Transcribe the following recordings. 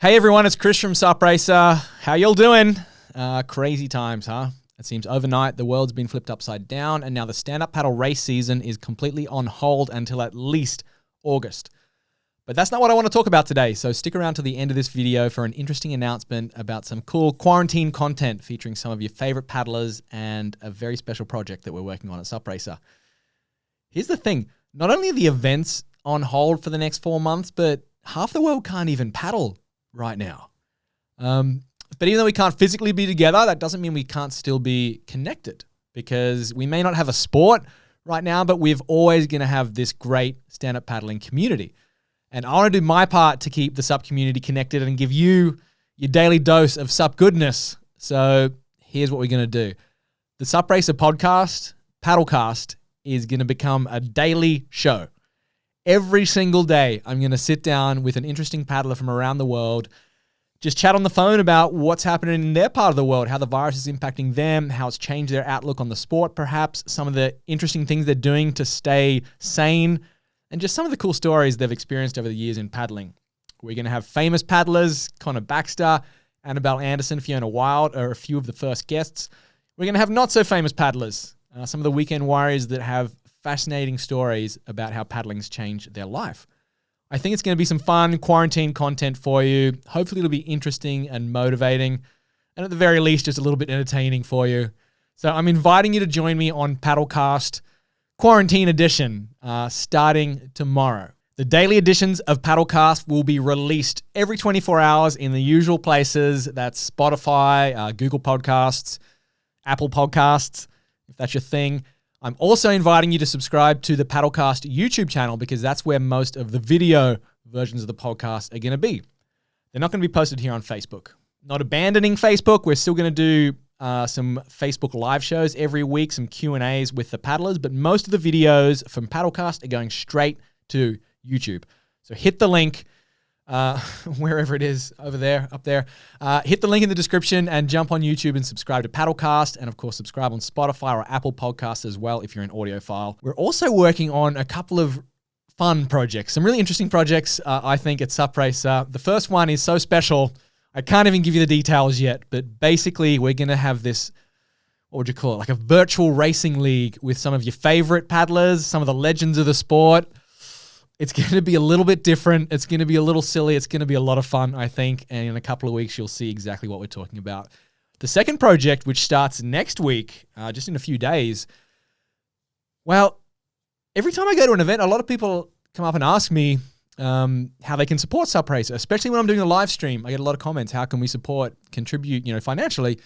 Hey everyone, it's Chris from Sup Racer. How y'all doing? Crazy times, huh? It seems overnight the world's been flipped upside down and now the stand-up paddle race season is completely on hold until at least August. But that's not what I want to talk about today, so stick around to the end of this video for an interesting announcement about some cool quarantine content featuring some of your favorite paddlers and a very special project that we're working on at Sup Racer. Here's the thing, not only are the events on hold for the next 4 months, but half the world can't even paddle right now. But even though we can't physically be together, that doesn't mean we can't still be connected, because we may not have a sport right now, but we're always going to have this great stand-up paddling community. And I want to do my part to keep the Sup community connected and give you your daily dose of Sup goodness. So here's what we're going to do. The Sup Racer podcast, Paddlecast, is going to become a daily show. Every single day, I'm going to sit down with an interesting paddler from around the world, just chat on the phone about what's happening in their part of the world, how the virus is impacting them, how it's changed their outlook on the sport, perhaps some of the interesting things they're doing to stay sane, and just some of the cool stories they've experienced over the years in paddling. We're going to have famous paddlers, Connor Baxter, Annabelle Anderson, Fiona Wild are a few of the first guests. We're going to have not so famous paddlers, some of the weekend warriors that have fascinating stories about how paddling's changed their life. I think it's going to be some fun quarantine content for you. Hopefully it'll be interesting and motivating, and at the very least, just a little bit entertaining for you. So I'm inviting you to join me on Paddlecast Quarantine Edition, starting tomorrow. The daily editions of Paddlecast will be released every 24 hours in the usual places. That's Spotify, Google Podcasts, Apple Podcasts, if that's your thing. I'm also inviting you to subscribe to the Paddlecast YouTube channel, because that's where most of the video versions of the podcast are going to be. They're not going to be posted here on Facebook. Not abandoning Facebook. We're still going to do some Facebook live shows every week, some Q&As with the paddlers, but most of the videos from Paddlecast are going straight to YouTube. So hit the link wherever it is, over there, up there. Hit the link in the description and jump on YouTube and subscribe to Paddlecast. And of course, subscribe on Spotify or Apple Podcasts as well if you're an audiophile. We're also working on a couple of fun projects, some really interesting projects, I think, at Sup Racer. The first one is so special, I can't even give you the details yet, but basically we're going to have this, what would you call it, like a virtual racing league with some of your favorite paddlers, some of the legends of the sport. It's going to be a little bit different. It's going to be a little silly. It's going to be a lot of fun, I think. And in a couple of weeks, you'll see exactly what we're talking about. The second project, which starts next week, just in a few days. Well, every time I go to an event, a lot of people come up and ask me how they can support Sup Racer, especially when I'm doing a live stream. I get a lot of comments. How can we support, contribute, financially?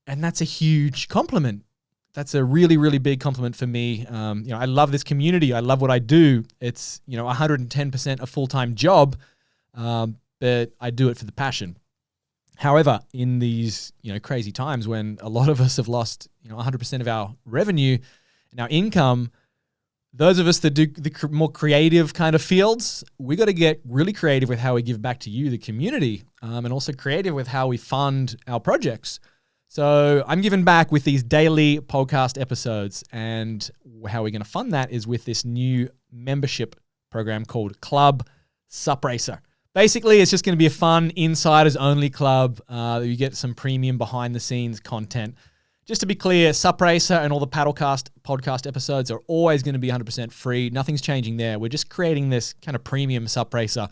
And that's a huge compliment. That's a really, really big compliment for me. I love this community. I love what I do. It's, 110% a full-time job, but I do it for the passion. However, in these, crazy times when a lot of us have lost, 100% of our revenue and our income, those of us that do the more creative kind of fields, we got to get really creative with how we give back to you, the community, and also creative with how we fund our projects. So I'm giving back with these daily podcast episodes, and how we're going to fund that is with this new membership program called Club Sup Racer. Basically, it's just going to be a fun insiders-only club. You get some premium behind-the-scenes content. Just to be clear, Sup Racer and all the Paddlecast podcast episodes are always going to be 100% free. Nothing's changing there. We're just creating this kind of premium Sup Racer,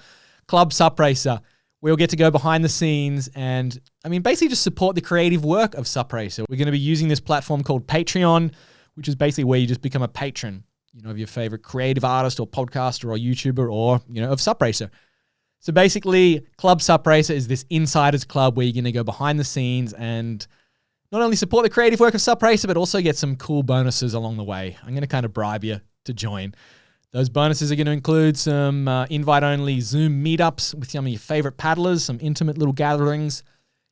Club Sup Racer. We'll get to go behind the scenes and, basically just support the creative work of Sup Racer. We're going to be using this platform called Patreon, which is basically where you just become a patron, of your favorite creative artist or podcaster or YouTuber or, of Sup Racer. So basically, Club Sup Racer is this insiders club where you're going to go behind the scenes and not only support the creative work of Sup Racer, but also get some cool bonuses along the way. I'm going to kind of bribe you to join. Those bonuses are going to include some invite-only Zoom meetups with some of your favorite paddlers, some intimate little gatherings.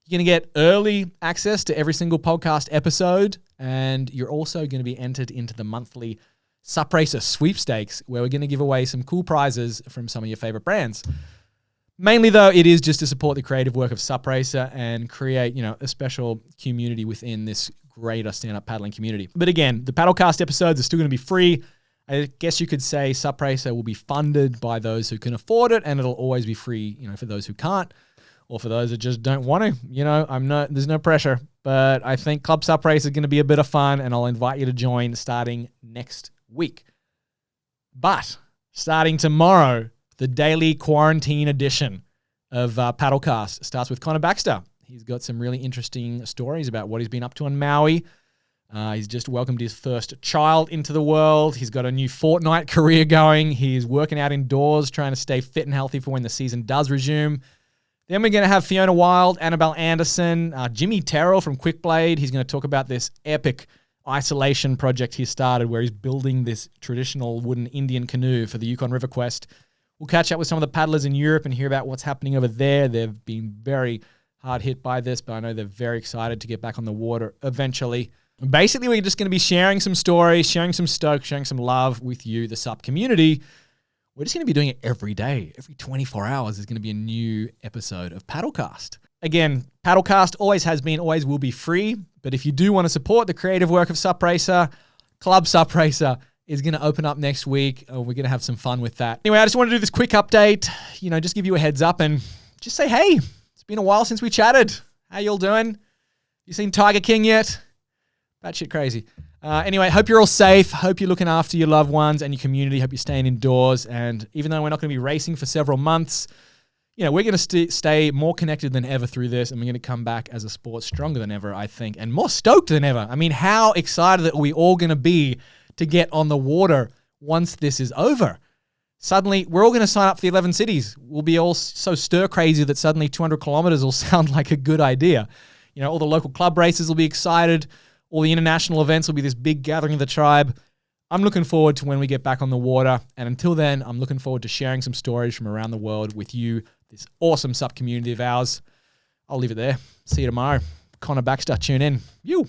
You're going to get early access to every single podcast episode, and you're also going to be entered into the monthly Sup Racer sweepstakes, where we're going to give away some cool prizes from some of your favorite brands. Mainly, though, it is just to support the creative work of Sup Racer and create, a special community within this greater stand-up paddling community. But again, the Paddlecast episodes are still going to be free. I guess you could say SUP Racer will be funded by those who can afford it, and it'll always be free, for those who can't, or for those that just don't want to. There's no pressure, but I think Club SUP Race is going to be a bit of fun, and I'll invite you to join starting next week. But starting tomorrow, the daily quarantine edition of Paddlecast starts with Connor Baxter. He's got some really interesting stories about what he's been up to on Maui. He's just welcomed his first child into the world. He's got a new Fortnite career going. He's working out indoors, trying to stay fit and healthy for when the season does resume. Then we're going to have Fiona Wild, Annabelle Anderson, Jimmy Terrell from Quickblade. He's going to talk about this epic isolation project he started where he's building this traditional wooden Indian canoe for the Yukon River Quest. We'll catch up with some of the paddlers in Europe and hear about what's happening over there. They've been very hard hit by this, but I know they're very excited to get back on the water eventually. Basically, we're just going to be sharing some stories, sharing some stoke, sharing some love with you, the SUP community. We're just going to be doing it every day. Every 24 hours is going to be a new episode of Paddlecast. Again, Paddlecast always has been, always will be free. But if you do want to support the creative work of SUP Racer, Club SUP Racer is going to open up next week. We're going to have some fun with that. Anyway, I just want to do this quick update, just give you a heads up and just say, hey, it's been a while since we chatted. How y'all doing? You seen Tiger King yet? Batshit crazy. Anyway, hope you're all safe. Hope you're looking after your loved ones and your community. Hope you're staying indoors. And even though we're not going to be racing for several months, we're going to stay more connected than ever through this. And we're going to come back as a sport stronger than ever, I think, and more stoked than ever. I mean, how excited are we all going to be to get on the water once this is over? Suddenly, we're all going to sign up for the 11 cities. We'll be all so stir crazy that suddenly 200 kilometers will sound like a good idea. All the local club races will be excited. All the international events will be this big gathering of the tribe. I'm looking forward to when we get back on the water. And until then, I'm looking forward to sharing some stories from around the world with you, this awesome SUP community of ours. I'll leave it there. See you tomorrow. Connor Baxter, tune in. You.